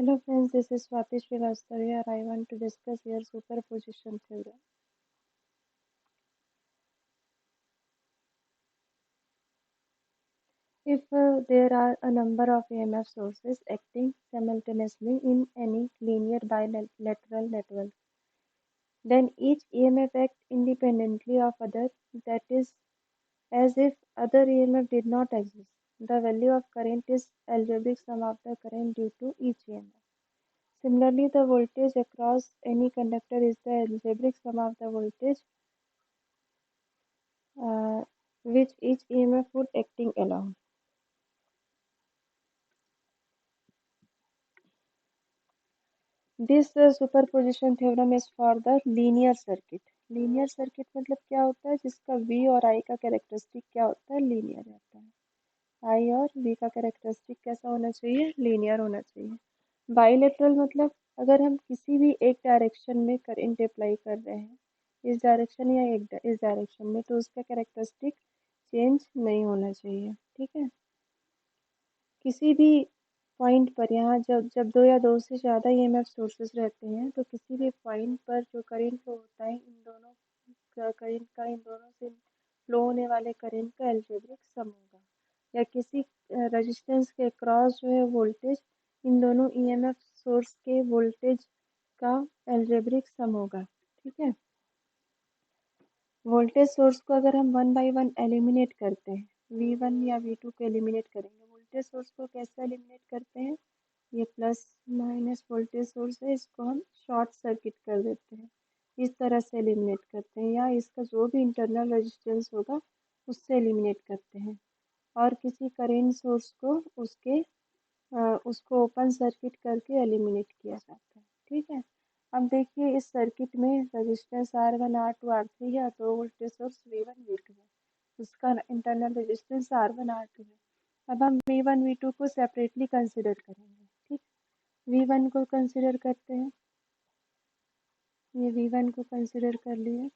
Hello friends, this is Swati Srivastava here. I want to discuss here superposition theorem. If there are a number of EMF sources acting simultaneously in any linear bilateral network, then each EMF acts independently of other, that is, as if other EMF did not exist. The value of current is algebraic sum of the current due to each EMF. Similarly, the voltage across any conductor is the algebraic sum of the voltage uh, which each EMF would acting along. This superposition theorem is for the linear circuit. Linear circuit मतलब क्या होता है, जिसका V और I का characteristic क्या होता है, लीनियर रहता है। I और V का कैरेक्टरिस्टिक कैसा होना चाहिए, लीनियर होना चाहिए। बाइलेटरल मतलब अगर हम किसी भी एक डायरेक्शन में करंट अप्लाई कर रहे हैं, इस डायरेक्शन या इस डायरेक्शन में, तो उसका कैरेक्टरिस्टिक चेंज नहीं होना चाहिए। ठीक है, किसी भी पॉइंट पर यहाँ जब जब दो या दो से ज़्यादा ईएमएफ सोर्सेज रहते हैं, तो किसी भी पॉइंट पर जो करंट फ्लो होता है, इन दोनों करंट का इन दोनों से फ्लो होने वाले करंट का एल्जेब्रिक सम होगा। या किसी रेजिस्टेंस के क्रॉस जो है वोल्टेज, इन दोनों ईएमएफ सोर्स के वोल्टेज का एल्जेब्रिक सम होगा। ठीक है, वोल्टेज सोर्स को अगर हम वन बाय वन एलिमिनेट करते हैं, V1 या V2 को एलिमिनेट करेंगे। वोल्टेज सोर्स को कैसे एलिमिनेट करते हैं, ये प्लस माइनस वोल्टेज सोर्स है, इसको हम शॉर्ट सर्किट कर देते हैं, इस तरह से एलिमिनेट करते हैं, या इसका जो भी इंटरनल रेजिस्टेंस होगा उससे एलिमिनेट करते हैं। और किसी करेंट सोर्स को उसको ओपन सर्किट करके एलिमिनेट किया जाता है। ठीक है, अब देखिए इस सर्किट में रेजिस्टेंस R1 R2 R3 है, तो वोल्टेज सोर्स V1 V2 है, उसका इंटरनल रेजिस्टेंस R1 R2 है। अब हम V1 V2 को सेपरेटली कंसिडर करेंगे। ठीक, V1 को कंसिडर करते हैं, ये V1 को कंसिडर कर लिए।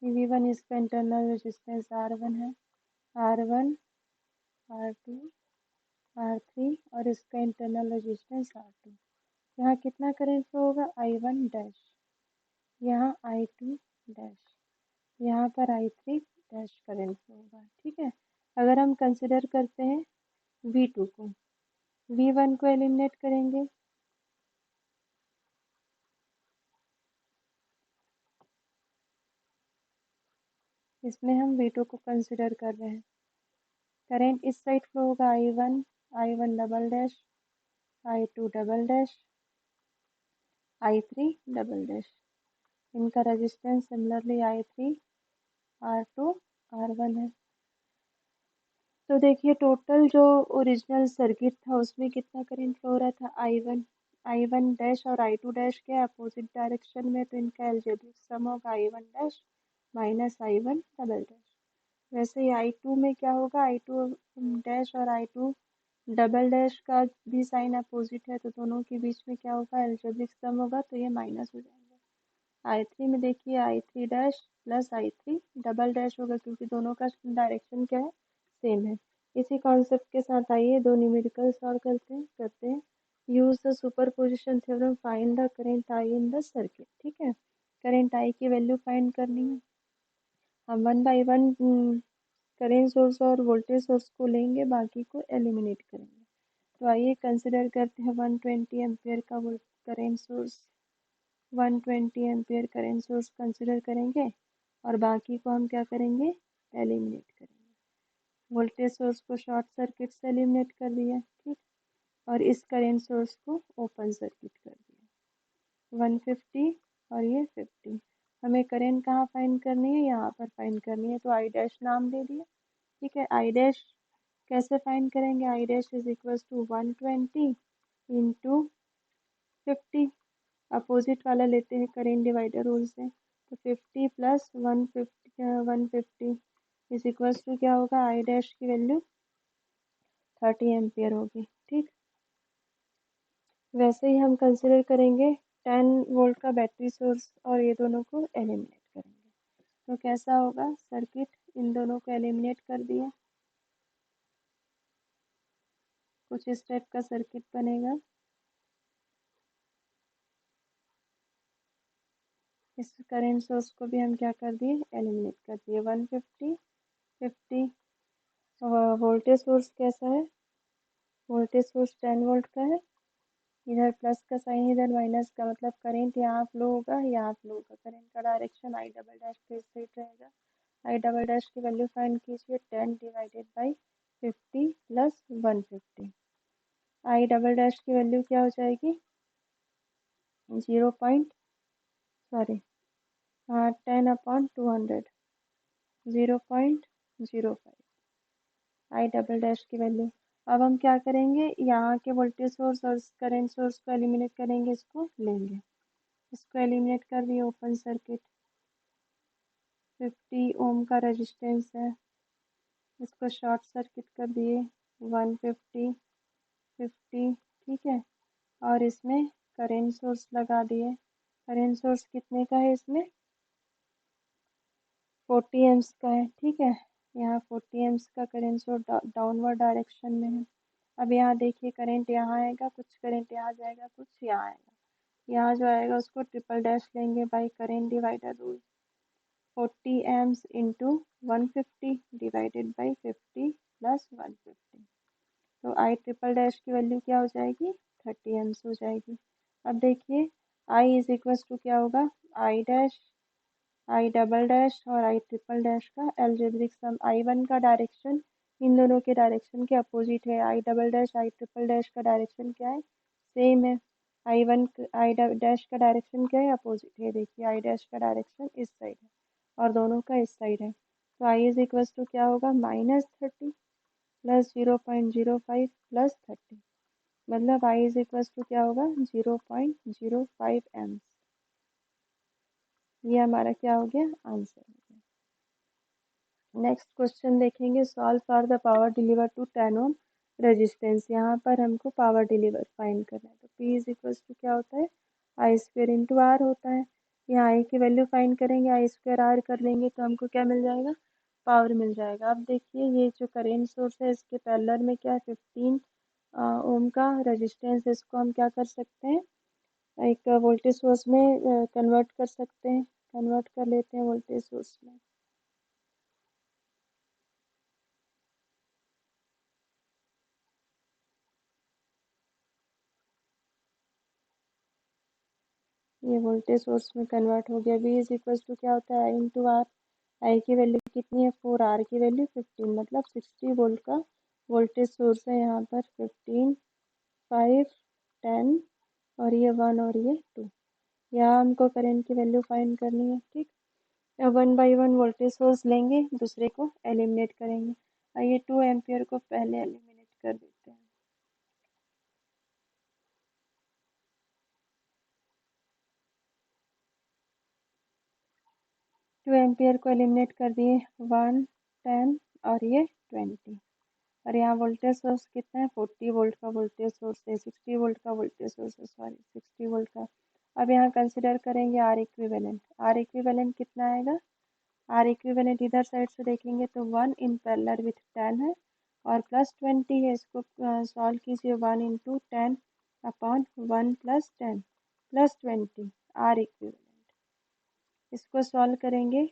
ये V1 इसका इंटरनल रेजिस्टेंस R1 है, R1 R2 R3 और इसका इंटरनल रेजिस्टेंस R2। यहाँ कितना करंट फ्लो होगा, I1 डैश, यहाँ I2 डैश, यहाँ पर I3 डैश करंट फ्लो होगा। ठीक है, अगर हम कंसिडर करते हैं V2 को, V1 को एलिमिनेट करेंगे, इसमें हम V2 को कंसिडर कर रहे हैं। करंट इस साइड फ्लो होगा I1 double dash, I2 double dash, I3 double dash. इनका resistance similarly I3 R2 R1 है। तो देखिए टोटल जो ओरिजिनल सर्किट था उसमें कितना करंट फ्लो हो रहा था, I1 डैश और I2 डैश के अपोजिट डायरेक्शन में, तो इनका एल्जेब्रिक सम होगा I1 dash minus I1 double dash. वैसे ही I2 में क्या होगा, I2 डैश और I2 डबल डैश का भी साइन अपोजिट है, तो दोनों के बीच में क्या होगा, एल्जेब्रिक सम होगा, तो ये माइनस हो जाएंगे। I3 में देखिए I3 dash plus I3 double dash होगा, क्योंकि दोनों का डायरेक्शन क्या है, सेम है। इसी कॉन्सेप्ट के साथ आइए दो न्यूमेरिकल सॉल्व करते हैं। Use the superposition theorem, find the current I in the circuit. ठीक है, करंट आई की वैल्यू फाइंड करनी है। हम one by one current source और वोल्टेज सोर्स को लेंगे, बाकी को एलिमिनेट करेंगे। तो आइए कंसिडर करते हैं 120 एम्पियर का current source, 120 ampere current source consider करेंगे, और बाकी को हम क्या करेंगे, एलिमिनेट करेंगे। वोल्टेज सोर्स को शॉर्ट सर्किट से एलिमिनेट कर दिया। ठीक, और इस करंट सोर्स को ओपन सर्किट कर दिया। 150 और ये 50। हमें करंट कहाँ फाइंड करनी है, यहाँ पर फाइंड करनी है, तो आई डैश नाम दे दिया। ठीक है, आई डैश कैसे फाइंड करेंगे, I dash is equal to 120 into 50, opposite वाला लेते हैं करंट डिवाइडर रूल से, तो 50 प्लस 150 इज इक्वल टू क्या होगा, आई डैश की वैल्यू 30 एम्पियर होगी। ठीक, वैसे ही हम कंसिडर करेंगे 10 वोल्ट का बैटरी सोर्स, और ये दोनों को एलिमिनेट करेंगे। तो कैसा होगा सर्किट, इन दोनों को एलिमिनेट कर दिया, कुछ इस टाइप का सर्किट बनेगा। इस करंट सोर्स को भी हम क्या कर दिए, एलिमिनेट कर दिए। 150 50 वोल्टेज सोर्स कैसा है, वोल्टेज सोर्स 10 वोल्ट का है, इधर प्लस का साइन इधर माइनस का, मतलब करंट यहाँ फ्लो होगा, यहाँ फ्लो होगा। करंट का डायरेक्शन आई डबल डैश पे स्ट्रेट रहेगा। आई डबल डैश की वैल्यू फाइंड कीजिए, 10 divided by 50 plus 150। I double dash की वैल्यू क्या हो जाएगी, 0 पॉइंट सॉरी 10/200, 0.05 आई डबल डैश की वैल्यू। अब हम क्या करेंगे, यहाँ के वोल्टेज सोर्स और करंट सोर्स को एलिमिनेट करेंगे, इसको लेंगे, इसको एलिमिनेट कर दिए, ओपन सर्किट। 50 ओम का रेजिस्टेंस है, इसको शॉर्ट सर्किट कर दिए, 150 50, ठीक है। और इसमें करंट सोर्स लगा दिए, करंट सोर्स कितने का है, इसमें 40 एम्स का है, ठीक है। यहाँ 40 एम्स का करंट सोर्स डाउनवर्ड डायरेक्शन में है। अब यहाँ देखिए करंट यहाँ आएगा, कुछ करंट यहाँ जाएगा, कुछ यहाँ आएगा। यहाँ जो आएगा उसको ट्रिपल डैश लेंगे by current divider rule. 40 AIIMS into 150 divided by 50 plus 150। तो आई ट्रिपल डैश की वैल्यू क्या हो जाएगी, 30 एम्स हो जाएगी। अब देखिए आई इज इक्वल टू क्या होगा, I dash I double dash और आई ट्रिपल डैश का एल्जेब्रिक सम। आई वन का डायरेक्शन इन दोनों के डायरेक्शन के अपोजिट है, आई double dash I triple dash का डायरेक्शन क्या है, सेम है। आई डैश का डायरेक्शन क्या है, अपोजिट है। देखिए आई डैश का डायरेक्शन इस साइड है और दोनों का इस साइड है। तो आई इज इक्वल टू क्या होगा, -30 प्लस 0.05 प्लस 30, मतलब आई इज इक्वल टू क्या होगा, 0.05 एम्स। ये हमारा क्या हो गया, आंसर हो गया। नेक्स्ट क्वेश्चन देखेंगे, solve for the power deliver to 10 ohm resistance. यहाँ पर हमको पावर डिलीवर फाइंड करना है, तो P इज इक्वल टू क्या होता है, आई स्क्वेयर इंटू आर होता है। यहाँ आई की वैल्यू फाइंड करेंगे, आई स्क्वेयर आर कर लेंगे तो हमको क्या मिल जाएगा, पावर मिल जाएगा। अब देखिए ये जो करेंट सोर्स है इसके पैरेलल में क्या है, 15 ओम का रेजिस्टेंस, इसको हम क्या कर सकते हैं, एक वोल्टेज सोर्स में कन्वर्ट कर सकते हैं, कन्वर्ट कर लेते हैं वोल्टेज सोर्स में। ये वोल्टेज सोर्स में कन्वर्ट हो गया। V इज इक्वल टू क्या होता है, आई इंटू आर। आई की वैल्यू कितनी है 4, आर की वैल्यू 15, मतलब 60 वोल्ट का वोल्टेज सोर्स है यहाँ पर। 15 5 10 और ये 1 और ये 2। यहाँ हमको करंट की वैल्यू फाइंड करनी है, ठीक। अब 1 बाई 1 वोल्टेज सोर्स लेंगे, दूसरे को एलिमिनेट करेंगे। आइए 2 एम्पियर को पहले एलिमिनेट कर देते हैं। 2 एम्पियर को एलिमिनेट कर दिए, 1 10 और ये 20। और यहाँ वोल्टेज सोर्स कितना है, 40 वोल्ट का वोल्टेज सोर्स है, 60 वोल्ट का वोल्टेज सोर्स है, सॉरी 60 वोल्ट का। अब यहाँ कंसिडर करेंगे आर इक्विवेलेंट। आर इक्विवेलेंट कितना आएगा, आर इक्विवेलेंट इधर साइड से देखेंगे तो 1 इन पैरेलल विथ 10 है और प्लस 20 है। इसको सॉल्व कीजिए, 1 into 10 upon 1 plus 10 plus 20 R equivalent. इसको सॉल्व करेंगे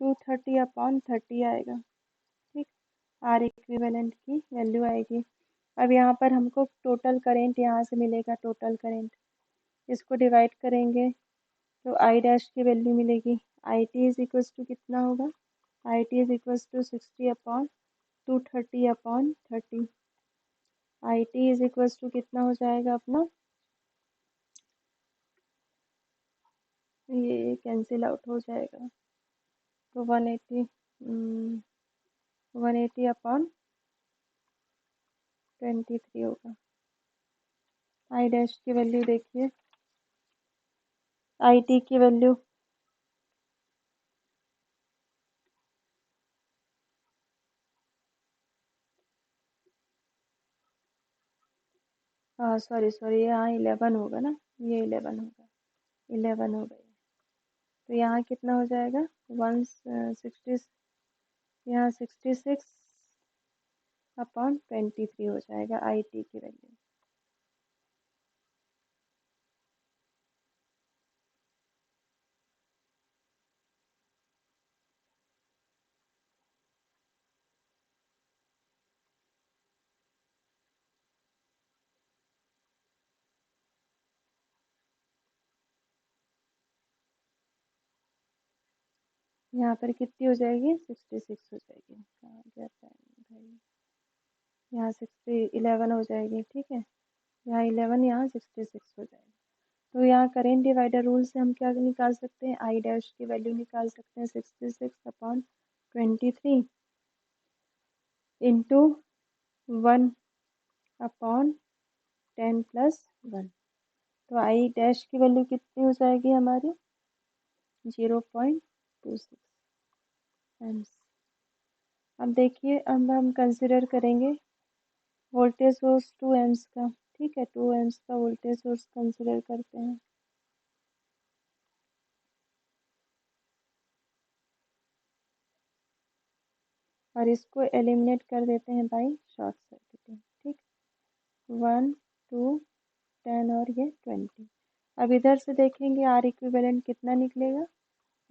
230 अपॉन 30 आएगा, ठीक। आर इक्विवेलेंट की वैल्यू आएगी। अब यहाँ पर हमको टोटल करेंट यहाँ से मिलेगा, टोटल करेंट, इसको डिवाइड करेंगे तो आई डैश की वैल्यू मिलेगी। I T is equal to कितना होगा, I T is equal to 60 upon 230 upon 30। I T is equal to कितना हो जाएगा अपना, ये कैंसिल आउट हो जाएगा, तो 180 अपॉन 23 होगा। आई डैश की वैल्यू देखिए, आई टी की वैल्यू सॉरी सॉरी यहाँ 11 होगा ना, ये 11 होगा, 11 होगा। तो यहाँ कितना हो जाएगा 160, यहाँ 66/23 हो जाएगा IT की वैल्यू। यहाँ पर कितनी हो जाएगी 66 हो जाएगी। कहाँ गया पेन भाई, यहाँ 11 हो जाएगी। ठीक है, यहाँ 11, यहाँ 66 हो जाएगी। तो यहाँ करेंट डिवाइडर रूल से हम क्या निकाल सकते हैं, आई डैश की वैल्यू निकाल सकते हैं 66/23 इंटू 1/10+1। तो आई डैश की वैल्यू कितनी हो जाएगी हमारी 0.26 एम्स। अब देखिए, अब हम कंसिडर करेंगे वोल्टेज सोर्स 2 एम्स का। ठीक है, 2 एम्स का वोल्टेज सोर्स कंसिडर करते हैं। और इसको एलिमिनेट कर देते हैं बाई शॉर्ट सर्किटिंग। ठीक, 1, 2, 10 और ये 20। अब इधर से देखेंगे आर इक्विवेलेंट कितना निकलेगा,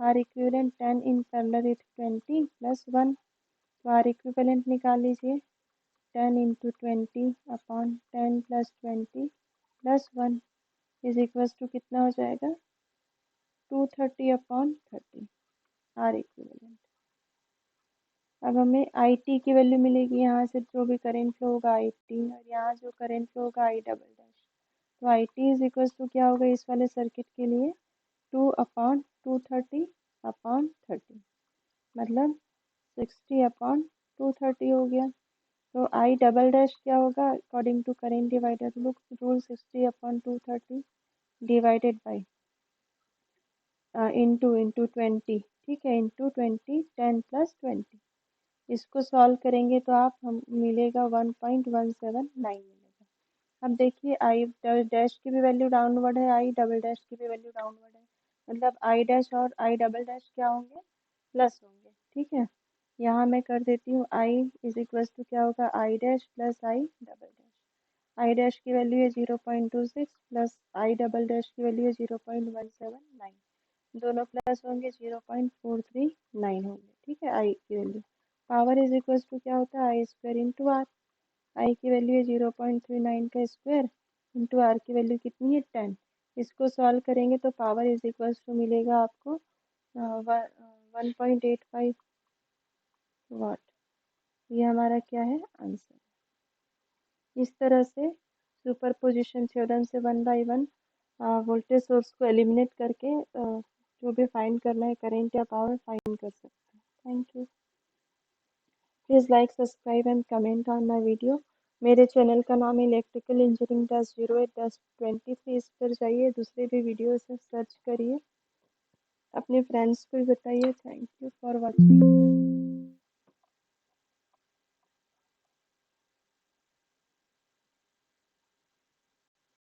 R equivalent 10 in parallel with 20 plus 1। तो आर इक्विवेलेंट निकाल लीजिए, 10 into 20/10+20 plus 1 is equals to कितना हो जाएगा 230/30 आर इक्विवेलेंट। अब हमें आई टी की वैल्यू मिलेगी, यहाँ से जो भी करेंट फ्लो होगा आई टी, और यहाँ जो करेंट फ्लो होगा आई डबल डैश। तो I T is equal to क्या होगा इस वाले सर्किट के लिए 2/230/30, मतलब 60/230 हो गया। तो आई डबल डैश क्या होगा according to current divider rule 60/230 divided by into 20। ठीक है, इंटू 20, 10+20। इसको सॉल्व करेंगे तो आप हम मिलेगा 1.179 मिलेगा। अब देखिए आई डैश की भी वैल्यू डाउनवर्ड है, आई डबल डैश की भी वैल्यू डाउनवर्ड है, मतलब आई डैश और आई डबल डैश क्या होंगे प्लस होंगे। ठीक है, यहाँ मैं कर देती हूँ आई इज इक्वल टू क्या होगा I dash plus I double dash. I dash की वैल्यू है 0.26 प्लस आई डबल डैश की वैल्यू है 0.179, दोनों प्लस होंगे 0.439 होंगे। ठीक है, आई की value power is equal to क्या होता है I square into R. I की वैल्यू है 0.39 का स्क्वायर इंटू आर की वैल्यू कितनी है 10। इसको सॉल्व करेंगे तो पावर इज इक्वल टू मिलेगा आपको 1.85 वाट। ये हमारा क्या है आंसर। इस तरह से सुपरपोजिशन थ्योरम से 1/1 वोल्टेज सोर्स को एलिमिनेट करके जो भी फाइंड करना है करंट या पावर फाइंड कर सकते हैं। Thank you. Please like subscribe and comment on my video. मेरे चैनल का नाम है इलेक्ट्रिकल इंजीनियरिंग 1008-1023। इस पर जाइए, दूसरे भी वीडियो से सर्च करिए, अपने फ्रेंड्स को भी बताइए। Thank you for watching.